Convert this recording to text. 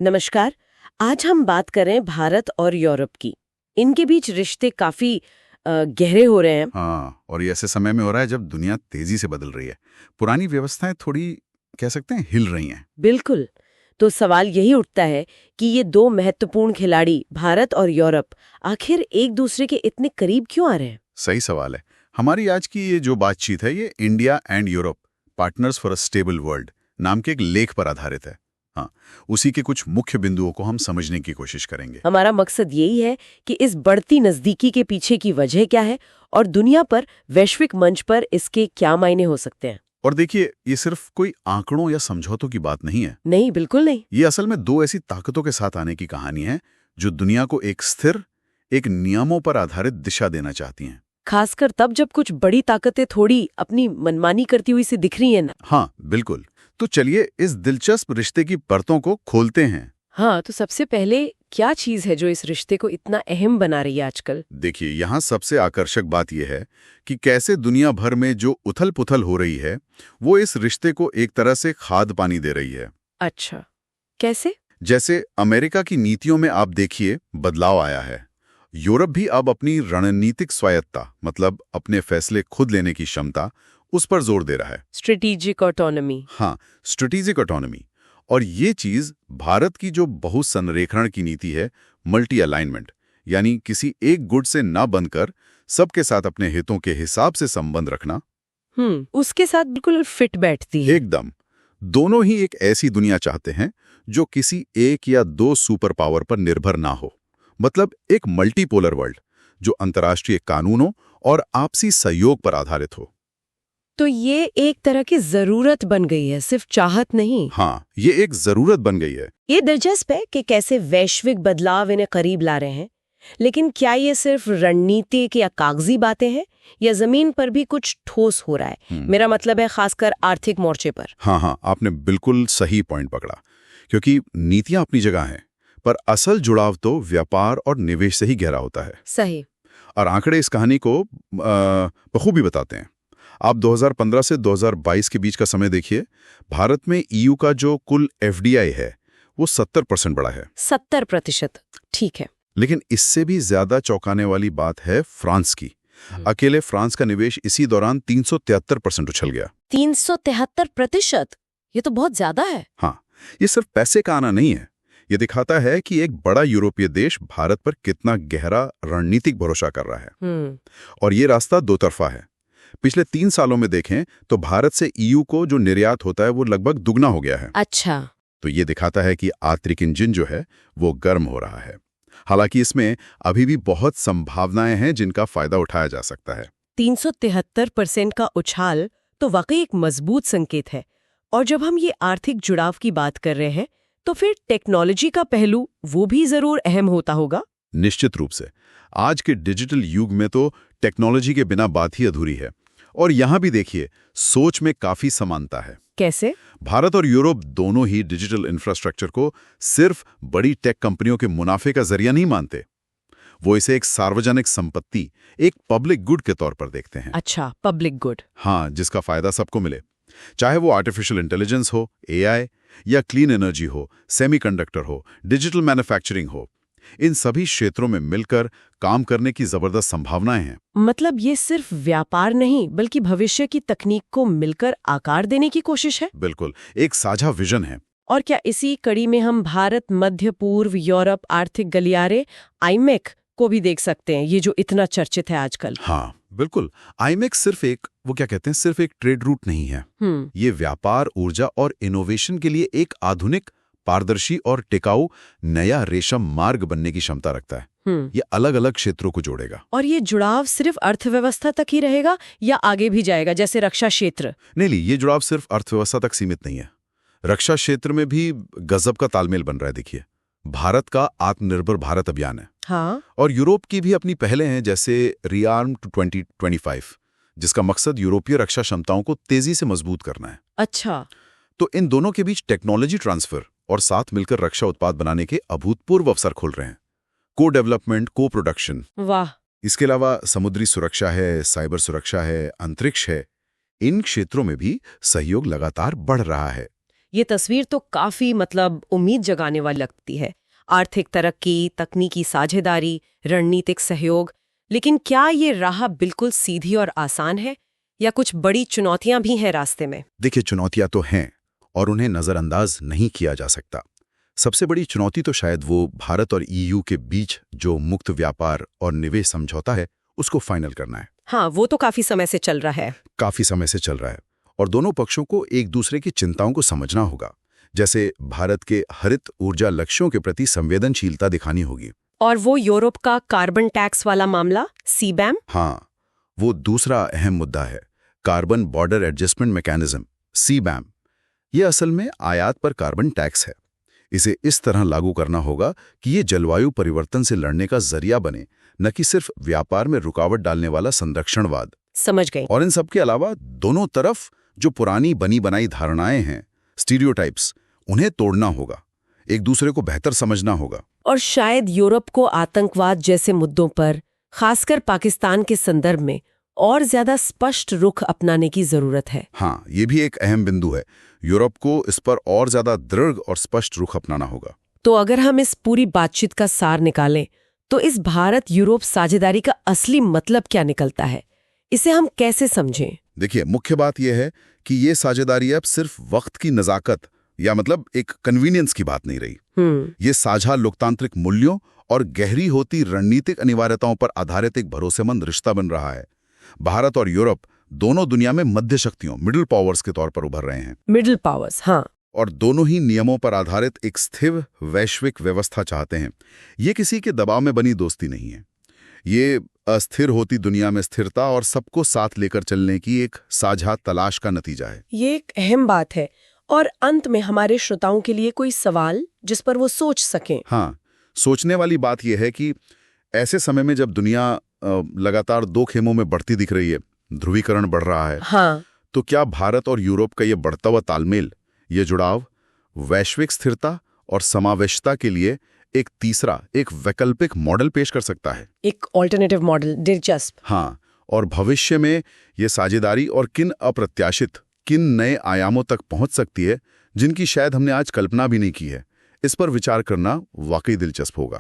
नमस्कार। आज हम बात कर रहे हैं भारत और यूरोप की। इनके बीच रिश्ते काफी गहरे हो रहे हैं। हाँ, और ये ऐसे समय में हो रहा है जब दुनिया तेजी से बदल रही है। पुरानी व्यवस्थाएं थोड़ी कह सकते हैं हिल रही हैं। बिल्कुल। तो सवाल यही उठता है कि ये दो महत्वपूर्ण खिलाड़ी भारत और यूरोप आखिर एक दूसरे के इतने करीब क्यों आ रहे हैं? सही सवाल है। हमारी आज की ये जो बातचीत है ये India and Europe partners for a stable world नाम के एक लेख पर आधारित है। हाँ, उसी के कुछ मुख्य बिंदुओं को हम समझने की कोशिश करेंगे। हमारा मकसद यही है कि इस बढ़ती नजदीकी के पीछे की वजह क्या है और दुनिया पर वैश्विक मंच पर इसके क्या मायने हो सकते हैं। और देखिए, ये सिर्फ कोई आंकड़ों या समझौतों की बात नहीं है। नहीं, बिल्कुल नहीं। ये असल में दो ऐसी ताकतों के साथ आने की कहानी है जो दुनिया को एक स्थिर, एक नियमों पर आधारित दिशा देना चाहती हैं। खासकर तब जब कुछ बड़ी ताकतें थोड़ी अपनी मनमानी करती हुई सी दिख रही है ना। हाँ, बिल्कुल। तो चलिए इस दिलचस्प रिश्ते की परतों को खोलते हैं। हाँ, तो सबसे पहले क्या चीज है जो इस रिश्ते को इतना अहम बना रही है आजकल? देखिए, यहाँ सबसे आकर्षक बात यह है कि कैसे दुनिया भर में जो उथल-पुथल हो रही है, वो इस रिश्ते को एक तरह से खाद पानी दे रही है। अच्छा, कैसे? जैसे अमेरिका की नीतियों में आप देखिए बदलाव आया है। यूरोप भी अब अपनी रणनीतिक स्वायत्ता, मतलब अपने फैसले खुद लेने की क्षमता, उस पर जोर दे रहा है। Strategic autonomy. हाँ, स्ट्रेटेजिक ऑटोनॉमी। और ये चीज भारत की जो बहुसंरेखण की नीति है, मल्टी अलाइनमेंट, यानी किसी एक गुट से ना बनकर सबके साथ अपने हितों के हिसाब से संबंध रखना, उसके साथ बिल्कुल फिट बैठती है। एकदम। दोनों ही एक ऐसी दुनिया चाहते हैं जो किसी एक या दो सुपर पावर पर निर्भर ना हो। मतलब एक मल्टीपोलर वर्ल्ड जो अंतर्राष्ट्रीय कानूनों और आपसी सहयोग पर आधारित हो। तो ये एक तरह की जरूरत बन गई है, सिर्फ चाहत नहीं। हाँ, ये एक जरूरत बन गई है। ये दिलचस्प है कि कैसे वैश्विक बदलाव इन्हें करीब ला रहे हैं। लेकिन क्या ये सिर्फ रणनीतिक या कागजी बातें हैं या जमीन पर भी कुछ ठोस हो रहा है? मेरा मतलब है खासकर आर्थिक मोर्चे पर। हाँ, आपने बिल्कुल सही पॉइंट पकड़ा। क्योंकि नीतियां अपनी जगह हैं, पर असल जुड़ाव तो व्यापार और निवेश से ही गहरा होता है। सही। और आंकड़े इस कहानी को बखूबी बताते हैं। आप 2015 से 2022 के बीच का समय देखिए। भारत में ईयू का जो कुल एफडीआई है वो 70% बढ़ा है। 70%? ठीक है। लेकिन इससे भी ज्यादा चौंकाने वाली बात है फ्रांस की। अकेले फ्रांस का निवेश इसी दौरान 373% उछल गया। 373%? ये तो बहुत ज्यादा है। हाँ, ये सिर्फ पैसे का आना नहीं है। ये दिखाता है कि एक बड़ा यूरोपीय देश भारत पर कितना गहरा रणनीतिक भरोसा कर रहा है। और ये रास्ता दो तरफा है। पिछले 3 सालों में देखें तो भारत से ईयू को जो निर्यात होता है वो लगभग दुगना हो गया है। अच्छा। तो ये दिखाता है कि आंतरिक इंजन जो है वो गर्म हो रहा है। हालांकि इसमें अभी भी बहुत संभावनाएं हैं जिनका फायदा उठाया जा सकता है। 373% का उछाल तो वाकई एक मजबूत संकेत है। और जब हम ये आर्थिक जुड़ाव की बात कर रहे हैं तो फिर टेक्नोलॉजी का पहलू वो भी जरूर अहम होता होगा। निश्चित रूप से। आज के डिजिटल युग में तो टेक्नोलॉजी के बिना बात ही अधूरी है। और यहां भी देखिए, सोच में काफी समानता है। कैसे? भारत और यूरोप दोनों ही डिजिटल इंफ्रास्ट्रक्चर को सिर्फ बड़ी टेक कंपनियों के मुनाफे का जरिया नहीं मानते। वो इसे एक सार्वजनिक संपत्ति, एक पब्लिक गुड के तौर पर देखते हैं। अच्छा, पब्लिक गुड। हाँ, जिसका फायदा सबको मिले। चाहे वो आर्टिफिशियल इंटेलिजेंस हो, एआई, या क्लीन एनर्जी हो, सेमीकंडक्टर हो, डिजिटल मैन्युफैक्चरिंग हो, इन सभी क्षेत्रों में मिलकर काम करने की जबरदस्त संभावनाएं हैं। मतलब ये सिर्फ व्यापार नहीं बल्कि भविष्य की तकनीक को मिलकर आकार देने की कोशिश है। बिल्कुल, एक साझा विजन है। और क्या इसी कड़ी में हम भारत, मध्य पूर्व, यूरोप आर्थिक गलियारे आईमेक को भी देख सकते हैं, ये जो इतना चर्चित है आजकल? हाँ, बिल्कुल। आईमेक सिर्फ एक ट्रेड रूट नहीं है। ये व्यापार, ऊर्जा और इनोवेशन के लिए एक आधुनिक, पारदर्शी और टिकाऊ नया रेशम मार्ग बनने की क्षमता रखता है। ये अलग अलग क्षेत्रों को जोड़ेगा। और ये जुड़ाव सिर्फ अर्थव्यवस्था तक ही रहेगा या आगे भी जाएगा, जैसे रक्षा क्षेत्र? नहीं, ये जुड़ाव सिर्फ अर्थव्यवस्था तक सीमित नहीं है। रक्षा क्षेत्र में भी गजब का तालमेल बन रहा है। देखिए, भारत का आत्मनिर्भर भारत अभियान है। हाँ। और यूरोप की भी अपनी पहले हैं, जैसे रीआर्म टू 2025, जिसका मकसद यूरोपीय रक्षा क्षमताओं को तेजी से मजबूत करना है। अच्छा। तो इन दोनों के बीच टेक्नोलॉजी ट्रांसफर और साथ मिलकर रक्षा उत्पाद बनाने के अभूतपूर्व अवसर खुल रहे हैं। को डेवलपमेंट, को प्रोडक्शन। वाह। इसके अलावा समुद्री सुरक्षा है, साइबर सुरक्षा है, अंतरिक्ष है। इन क्षेत्रों में भी सहयोग लगातार बढ़ रहा है। ये तस्वीर तो काफी उम्मीद जगाने वाली लगती है। आर्थिक तरक्की, तकनीकी साझेदारी, रणनीतिक सहयोग। लेकिन क्या ये राह बिल्कुल सीधी और आसान है या कुछ बड़ी चुनौतियां भी हैं रास्ते में? देखिए, चुनौतियां तो हैं और उन्हें नजरअंदाज नहीं किया जा सकता। सबसे बड़ी चुनौती तो शायद वो भारत और ईयू के बीच जो मुक्त व्यापार और निवेश समझौता है उसको फाइनल करना है। हाँ, वो तो काफी समय से चल रहा है। काफी समय से चल रहा है और दोनों पक्षों को एक दूसरे की चिंताओं को समझना होगा। जैसे भारत के हरित ऊर्जा लक्ष्यों के प्रति संवेदनशीलता दिखानी होगी। और वो यूरोप का कार्बन टैक्स वाला मामला, सीबैम? हाँ, वो दूसरा अहम मुद्दा है। Carbon border adjustment mechanism, CBAM. ये असल में आयात पर कार्बन टैक्स है। इसे इस तरह लागू करना होगा कि ये जलवायु परिवर्तन से लड़ने का जरिया बने, न कि सिर्फ व्यापार में रुकावट डालने वाला संरक्षणवाद। समझ गई। और इन सब के अलावा दोनों तरफ जो पुरानी बनी बनाई धारणाएं हैं, स्टीरियोटाइप्स, उन्हें तोड़ना होगा, एक दूसरे को बेहतर समझना होगा। और शायद यूरोप को आतंकवाद जैसे मुद्दों पर, खासकर पाकिस्तान के संदर्भ में, और ज्यादा स्पष्ट रुख अपनाने की जरूरत है। हाँ, ये भी एक अहम बिंदु है। यूरोप को इस पर और ज्यादा दृढ़ और स्पष्ट रुख अपनाना होगा। तो अगर हम इस पूरी बातचीत का सार निकालें तो इस भारत यूरोप साझेदारी का असली मतलब क्या निकलता है? इसे हम कैसे समझें? देखिए, मुख्य बात यह है कि ये साझेदारी अब सिर्फ वक्त की नजाकत या एक कन्वीनियंस की बात नहीं रही। ये साझा लोकतांत्रिक मूल्यों और गहरी होती रणनीतिक अनिवार्यताओं पर आधारित एक भरोसेमंद रिश्ता बन रहा है। भारत और यूरोप दोनों दुनिया में मध्य शक्तियों, मिडिल पावर्स के तौर पर उभर रहे हैं। मिडिल पावर्स, हाँ। और दोनों ही नियमों पर आधारित एक स्थिर वैश्विक व्यवस्था चाहते हैं। ये किसी के दबाव में बनी दोस्ती नहीं है। ये अस्थिर होती दुनिया में स्थिरता और सबको साथ लेकर चलने की एक साझा तलाश का नतीजा है। ये एक अहम बात है। और अंत में हमारे श्रोताओं के लिए कोई सवाल जिस पर वो सोच सकें? हाँ, सोचने वाली बात यह है कि ऐसे समय में जब दुनिया लगातार दो खेमों में बढ़ती दिख रही है, ध्रुवीकरण बढ़ रहा है, हाँ, तो क्या भारत और यूरोप का ये बढ़ता हुआ तालमेल, ये जुड़ाव वैश्विक स्थिरता और समावेशिता के लिए एक तीसरा, एक वैकल्पिक मॉडल पेश कर सकता है? एक ऑल्टरनेटिव मॉडल, दिलचस्प। हाँ, और भविष्य में ये साझेदारी और किन अप्रत्याशित, किन नए आयामों तक पहुंच सकती है जिनकी शायद हमने आज कल्पना भी नहीं की है, इस पर विचार करना वाकई दिलचस्प होगा।